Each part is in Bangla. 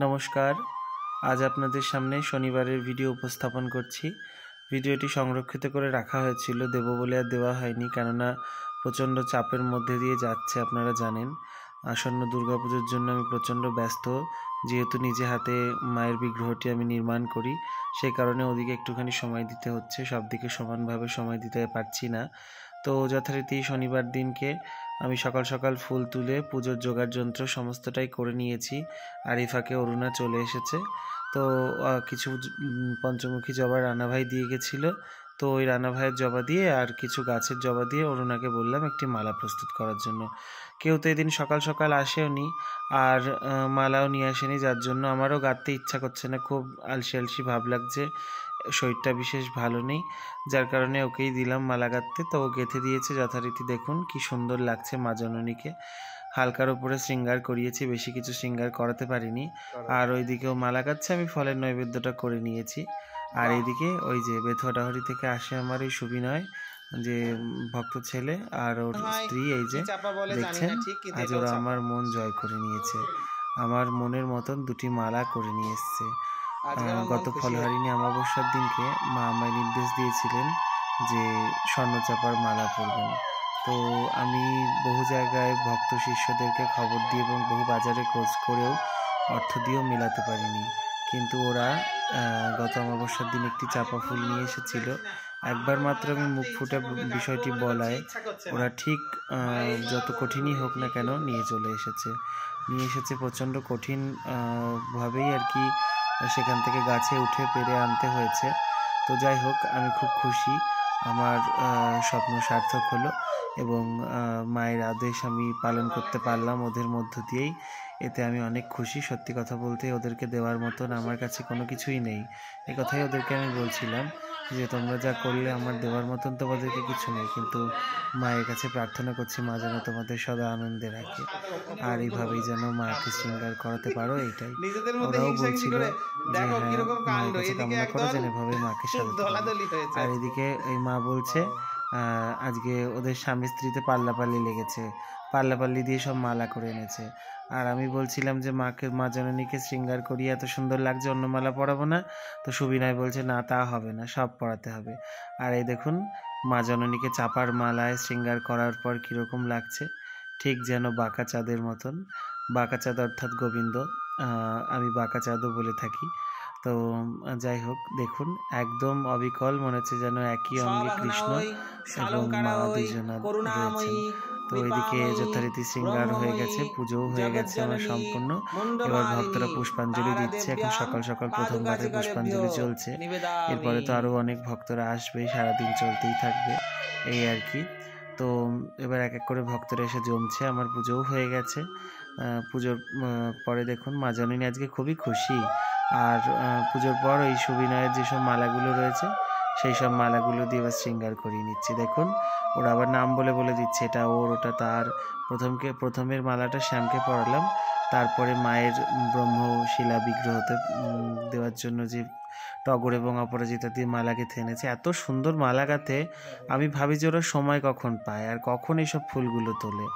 নমস্কার, আজ আপনাদের সামনে শনিবারের ভিডিও উপস্থাপন করছি। ভিডিওটি সংরক্ষিত করে রাখা হয়েছিল, দেব বলে আর দেওয়া হয়নি, কেননা প্রচণ্ড চাপের মধ্যে দিয়ে যাচ্ছে। আপনারা জানেন আসন্ন দুর্গাপুজোর জন্য আমি প্রচণ্ড ব্যস্ত, যেহেতু নিজে হাতে মায়ের বিগ্রহটি আমি নির্মাণ করি, সেই কারণে ওদিকে একটুখানি সময় দিতে হচ্ছে, সব দিকে সমানভাবে সময় দিতে পারছি না। তো যথারীতি শনিবার দিনকে আমি সকাল সকাল ফুল তুলে পুজোর জোগাড় যন্ত্র সমস্তটাই করে নিয়েছি। আর এই ফাঁকে অরুণা চলে এসেছে। তো কিছু পঞ্চমুখী জবা রানাভাই দিয়ে গেছিলো, তো ওই রানাভাইয়ের জবা দিয়ে আর কিছু গাছের জবা দিয়ে অরুণাকে বললাম একটি মালা প্রস্তুত করার জন্য। কেউ তো এদিন সকাল সকাল আসেওনি, আর মালাও নিয়ে আসেনি, যার জন্য আমারও গাঁথতে ইচ্ছা করছে না, খুব আলসি আলসি ভাব লাগছে, শরীরটা বিশেষ ভালো নেই, যার কারণে ওকেই দিলাম মালা গাঁথতে। তো ও গেঁথে দিয়েছে যথারীতি। দেখুন কি সুন্দর লাগছে মা জননীকে। হালকার উপরে শৃঙ্গার করিয়েছি, বেশি কিছু শৃঙ্গার করাতে পারিনি। আর ওইদিকেও মালা গাচ্ছে, আমি ফলের নৈবেদ্যটা করে নিয়েছি। আর এইদিকে ওই যে বেথুয়াডাহরি থেকে আসে আমার এই সুবিনয়, যে ভক্ত ছেলে আর ওর স্ত্রী, এই যে দেখছেন, আজ ওরা আমার মন জয় করে নিয়েছে। আমার মনের মতন দুটি মালা করে নিয়ে এসছে। গত ফলহারিণী অমাবস্যার দিনকে মা আমায় নির্দেশ দিয়েছিলেন যে স্বর্ণচাপার মালা পরবেন। তো আমি বহু জায়গায় ভক্ত শিষ্যদেরকে খবর দিয়ে এবং বহু বাজারে খোঁজ করেও অর্থ দিয়েও মেলাতে পারিনি, কিন্তু ওরা গত অমাবস্যার দিন একটি চাপা ফুল নিয়ে এসেছিল। একবার মাত্র আমি মুখ ফুটে বিষয়টি বলায় ওরা ঠিক যত কঠিনই হোক না কেন নিয়ে এসেছে প্রচণ্ড কঠিন ভাবেই আর কি, সেখান থেকে গাছে উঠে পেরে আনতে হয়েছে। তো যাই হোক, আমি খুব খুশি, আমার স্বপ্ন সার্থক হলো এবং মায়ের আদেশ আমি পালন করতে পারলাম ওদের মধ্য দিয়েই। এতে আমি অনেক খুশি। সত্যি কথা বলতে ওদেরকে দেওয়ার মতন আমার কাছে কোনো কিছুই নেই। এই কথাই ওদেরকে আমি বলছিলাম যে তোমরা যা করলে আমার দেওয়ার মতন তোমাদেরকে কিছু নেই, কিন্তু মায়ের কাছে প্রার্থনা করছি মা যেন তোমাদের সদা আনন্দে রাখে, আর এইভাবেই যেন মাকে শৃঙ্গার করাতে পারো, এইটাই। ওরাও বলছিল যে হ্যাঁ, মায়ের কাছে কামনা করো যেন এভাবে মাকে সাজাতে পারো। আর এদিকে এই মা বলছে আজকে ওদের স্বামী স্ত্রীতে পাল্লাপাল্লি লেগেছে, পাল্লাপাল্লি দিয়ে সব মালা করে এনেছে। আর আমি বলছিলাম যে মা জননীকে শৃঙ্গার করিয়ে এত সুন্দর লাগছে, অন্য মালা পরাবো না? তো সুবিনয় বলছে না, তা হবে না, সব পরাতে হবে। আর এই দেখুন মা জননীকে চাপার মালায় শৃঙ্গার করার পর কীরকম লাগছে, ঠিক যেন বাঁকা চাঁদের মতন। বাঁকা চাঁদ অর্থাৎ গোবিন্দ, আমি বাঁকা চাঁদও বলে থাকি। তো যাই হোক, দেখুন একদম অবিকল, মনে হচ্ছে যেন একই অঙ্গে কৃষ্ণ এবং মা দুজনা রয়েছেন। তো এদিকে যথারীতি শৃঙ্গার হয়ে গেছে, পুজোও হয়ে গেছে আমার সম্পূর্ণ। এবার ভক্তরা পুষ্পাঞ্জলি দিচ্ছে, এখন সকাল সকাল প্রথমবারে পুষ্পাঞ্জলি চলছে। এরপরে তো আরও অনেক ভক্তরা আসবে, সারাদিন চলতেই থাকবে, এই আর কি। তো এবার এক এক করে ভক্তরা এসে জমছে, আমার পুজোও হয়ে গেছে। পুজোর পরে দেখুন মা জননী আজকে খুবই খুশি। আর পুজোর পর ওই সুবিনয়ের যেসব মালাগুলো রয়েছে সেই সব মালাগুলো দিয়ে এবার শৃঙ্গার করিয়ে নিচ্ছি। দেখুন ওরা আবার নাম বলে বলে দিচ্ছে, এটা ওর, ওটা তার। প্রথমের মালাটা শ্যামকে পরালাম, তারপরে মায়ের ব্রহ্মশিলা বিগ্রহতে দেওয়ার জন্য যে টগর এবং অপরাজিতা দিয়ে মালা গেঁথে এনেছে। এত সুন্দর মালা গাঁথে, আমি ভাবি যে ওরা সময় কখন পায় আর কখন এইসব ফুলগুলো তোলে।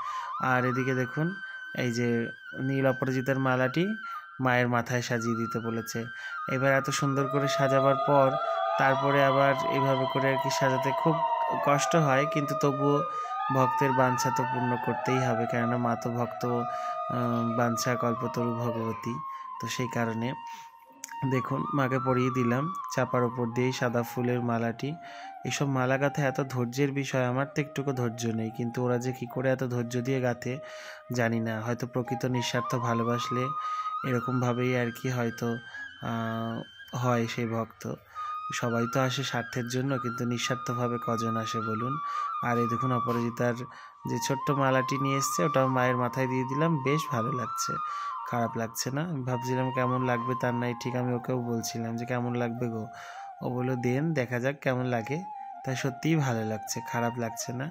আর এদিকে দেখুন এই যে নীল অপরাজিতার মালাটি মায়ের মাথায় সাজিয়ে দিতে বলেছে। এবার এত সুন্দর করে সাজাবার পর তারপরে আবার এভাবে করে আর কি সাজাতে খুব কষ্ট হয়, কিন্তু তবুও ভক্তের বাঞ্ছা তো পূর্ণ করতেই হবে, কেননা মা তো ভক্ত বাঞ্ছা কল্পতরু ভগবতী। তো সেই কারণে দেখুন মাকে পরিয়ে দিলাম চাপার ওপর দিয়েই সাদা ফুলের মালাটি। এসব মালা গাঁথা এত ধৈর্যের বিষয়, আমার তো একটুকু ধৈর্য নেই, কিন্তু ওরা যে কী করে এত ধৈর্য দিয়ে গাঁথে জানি না। হয়তো প্রকৃত নিঃস্বার্থ ভালোবাসলে এরকমভাবেই আর কি হয়তো হয় সেই ভক্ত। সবাই তো আসে স্বার্থের জন্য, কিন্তু নিঃস্বার্থভাবে কজন আসে বলুন। আর এই দেখুন অপরাজিতার যে ছোট্ট মালাটি নিয়ে এসছে, ওটাও মায়ের মাথায় দিয়ে দিলাম, বেশ ভালো লাগছে, খারাপ লাগছে না। আমি ভাবছিলাম কেমন লাগবে তার নাই ঠিক, আমি ওকেও বলছিলাম যে কেমন লাগবে গো, ও বললো দেন দেখা যাক কেমন লাগে। তাই সত্যিই ভালো লাগছে, খারাপ লাগছে না।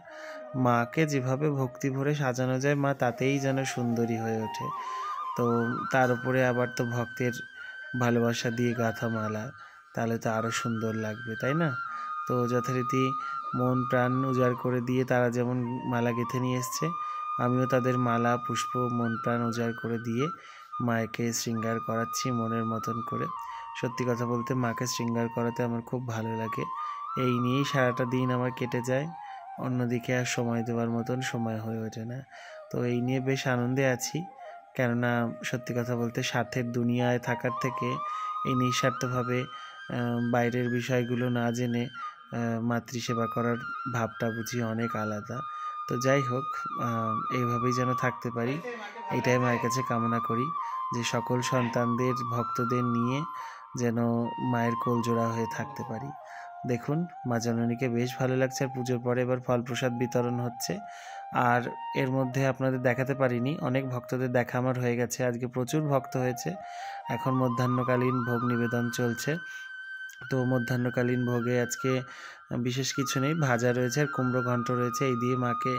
মাকে যেভাবে ভক্তি ভরে সাজানো যায় মা তাতেই যেন সুন্দরী হয়ে ওঠে। তো তার উপরে আবার তো ভক্তের ভালোবাসা দিয়ে গাঁথা মালা, তাহলে তো আরও সুন্দর লাগবে, তাই না? তো যথারীতি মন প্রাণ উজাড় করে দিয়ে তারা যেমন মালা গেঁথে নিয়ে এসছে, আমিও তাদের মালা পুষ্প মন প্রাণ উজাড় করে দিয়ে মাকে শৃঙ্গার করাচ্ছি মনের মতন করে। সত্যি কথা বলতে মাকে শৃঙ্গার করাতে আমার খুব ভালো লাগে। এই নিয়েই সারাটা দিন আমার কেটে যায়, অন্যদিকে আর সময় দেওয়ার মতন সময় হয়ে ওঠে না। তো এই নিয়ে বেশ আনন্দে আছি, কেননা সত্যি কথা বলতে স্বার্থের দুনিয়ায় থাকার থেকে এই নিঃস্বার্থভাবে বাইরের বিষয়গুলো না জেনে মাতৃসেবা করার ভাবটা বুঝি অনেক আলাদা। তো যাই হোক, এইভাবেই যেন থাকতে পারি, এটাই মায়ের কাছে কামনা করি, যে সকল সন্তানদের ভক্তদের নিয়ে যেন মায়ের কোলজোড়া হয়ে থাকতে পারি। দেখুন, মা জননীকে বেশ ভালো লাগছে। আর পুজোর পরে এবার ফল প্রসাদ বিতরণ হচ্ছে। আর এর মধ্যে আপনাদের দেখাতে পারিনি, অনেক ভক্তদের দেখা আমার হয়ে গেছে, আজকে প্রচুর ভক্ত হয়েছে। এখন মধ্যাহ্নকালীন ভোগ নিবেদন চলছে। তো মধ্যাহ্নকালীন ভোগে আজকে বিশেষ কিছু নেই, ভাজা রয়েছে আর কুমড়ো ঘন্ট রয়েছে, এই দিয়ে মাকে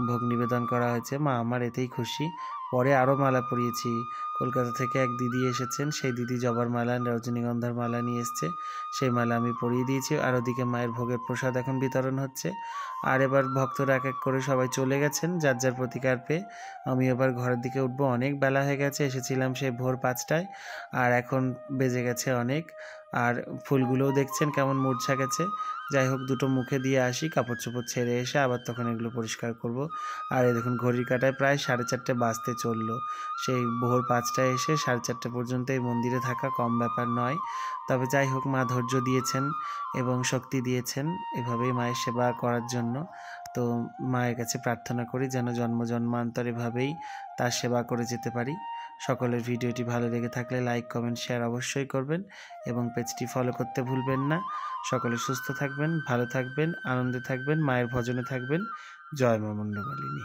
ভোগ নিবেদন করা হয়েছে। মা আমার এতেই খুশি। পরে আরও মালা পরিয়েছি, কলকাতা থেকে এক দিদি এসেছেন, সেই দিদি জবার মালা রজনীগন্ধার মালা নিয়ে এসছে, সেই মালা আমি পরিয়ে দিয়েছি। আর ওদিকে মায়ের ভোগের প্রসাদ এখন বিতরণ হচ্ছে। আর এবার ভক্তরা এক এক করে সবাই চলে গেছেন যার যার প্রতিকার পেয়ে। আমি এবার ঘরের দিকে উঠবো, অনেক বেলা হয়ে গেছে, এসেছিলাম সেই ভোর 5টায়, আর এখন বেজে গেছে অনেক। আর ফুলগুলোও দেখছেন কেমন মূর্ছা গেছে। যাই হোক, দুটো মুখে দিয়ে আসি, কাপড় চোপড় ছেড়ে এসে আবার তখন এগুলো পরিষ্কার করব। আর এই দেখুন, ঘড়ির কাঁটায় প্রায় 4:30 বাজতে চললো। সেই ভোর 5টায় এসে 4:30 পর্যন্ত এই মন্দিরে থাকা কম ব্যাপার নয়। তবে যাই হোক, মা ধৈর্য দিয়েছেন এবং শক্তি দিয়েছেন এভাবেই মায়ের সেবা করার জন্য। তো মায়ের কাছে প্রার্থনা করি যেন জন্ম জন্মান্তর এভাবেই তার সেবা করে যেতে পারি। সকলের ভিডিওটি ভালো লেগে থাকলে লাইক, কমেন্ট, শেয়ার অবশ্যই করবেন এবং পেজটি ফলো করতে ভুলবেন না। সকলে সুস্থ থাকবেন, ভালো থাকবেন, আনন্দে থাকবেন, মায়ের ভজনে থাকবেন। জয় মা মুন্ডমালিনী।